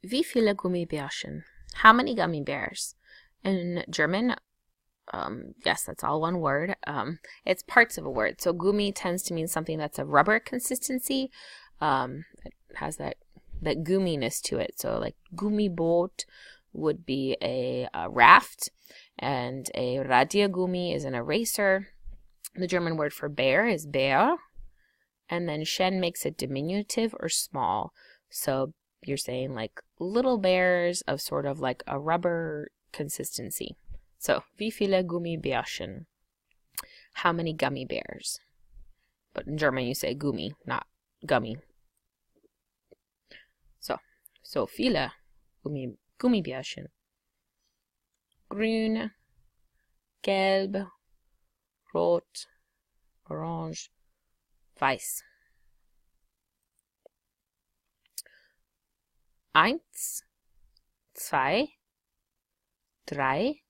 Wie viele Gummibärchen? How many gummy bears? In German, yes, that's all one word. It's parts of a word. So Gummy tends to mean something that's a rubber consistency. It has that gumminess to it. So like Gummiboot would be a raft, and a Radiergummi is an eraser. The German word for bear is Bär, and then Schen makes it diminutive or small. So you're saying like little bears of sort of like a rubber consistency. So, wie viele Gummibärchen? How many gummy bears? But in German you say Gummi, not gummy. So viele Gummibärchen. Grün, gelb, rot, orange, weiß. 1, 2, 3,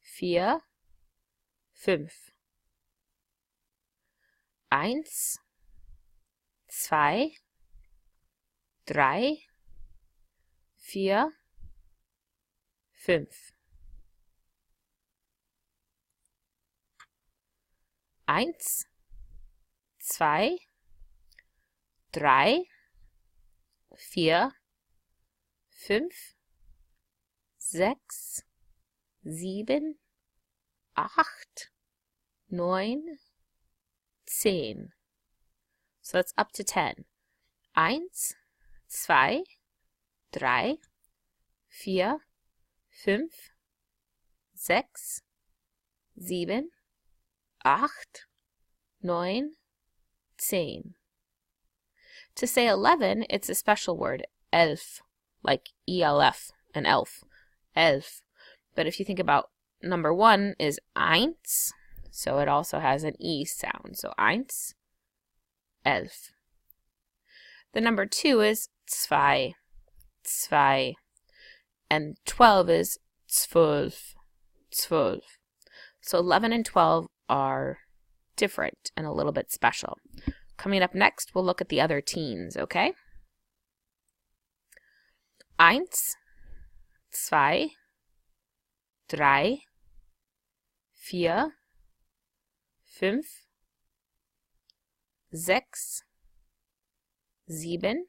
4, 5. 1, 2, 3, 4, 5. 1, 2, 3, 4, 5, 6, 7, 8, 9, 10. So that's up to 10. 1, 2, 3, 4, 5, 6, 7, 8, 9, 10. To say 11, it's a special word, elf, like ELF, an elf, elf. But if you think about number 1 is eins, so it also has an E sound. So eins, elf. The number 2 is zwei, zwei. And 12 is zwölf, zwölf. So 11 and 12 are different and a little bit special. Coming up next, we'll look at the other teens, okay? 1, 2, 3, 4, 5, 6, 7,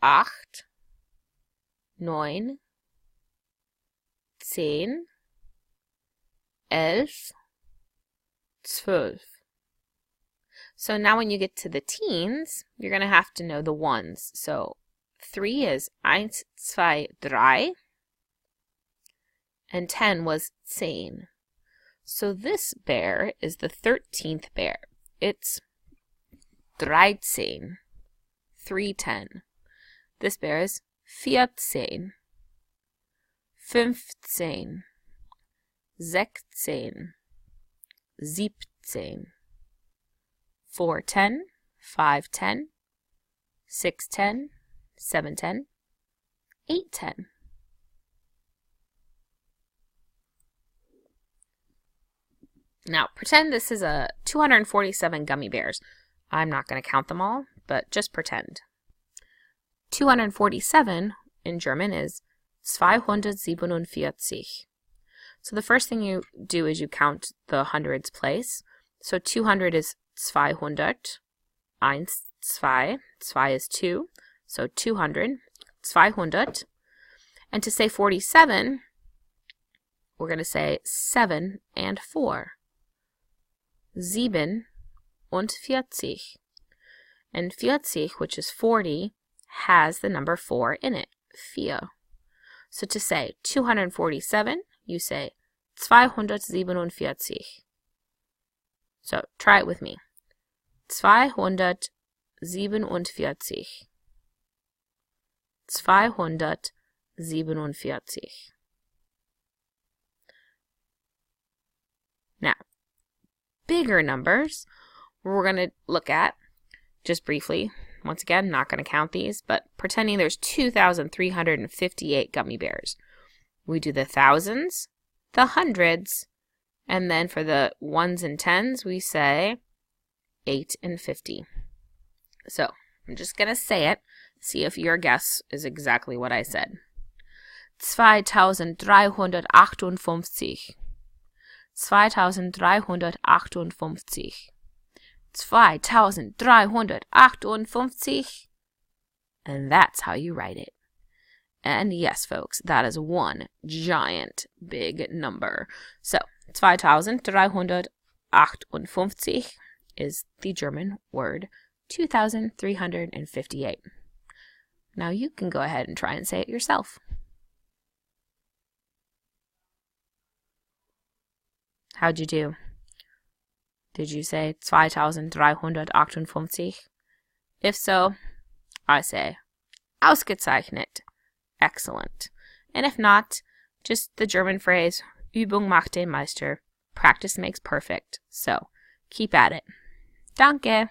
8, 9, 10, 11, 12. So now when you get to the teens, you're going to have to know the ones. So 3 is 1, 2, 3, and 10 was 10. So this bear is the 13th bear. It's 13, 310. This bear is 14, 15, 16, 17, 410, 510, 610, 710, 810. Now, pretend this is a 247 gummy bears. I'm not going to count them all, but just pretend. 247 in German is 247. So the first thing you do is you count the hundreds place. So 200 is 200. 1, 2. 2 is 2. So 200. 200. And to say 47, we're going to say 7 and 4. 7 und 40. And 40, which is 40, has the number 4 in it. 4. So to say 247, you say 247. So try it with me. 247. 247. Now, bigger numbers we're going to look at just briefly. Once again, not going to count these, but pretending there's 2,358 gummy bears. We do the thousands, the hundreds, and then for the ones and tens, we say 8 and 50. So I'm just going to say it. See if your guess is exactly what I said. 2358. 2358. 2358. And that's how you write it. And yes, folks, that is one giant big number. So 2358 is the German word 2358. Now you can go ahead and try and say it yourself. How'd you do? Did you say 2358? If so, I say ausgezeichnet. Excellent. And if not, just the German phrase, Übung macht den Meister. Practice makes perfect. So, keep at it. Danke.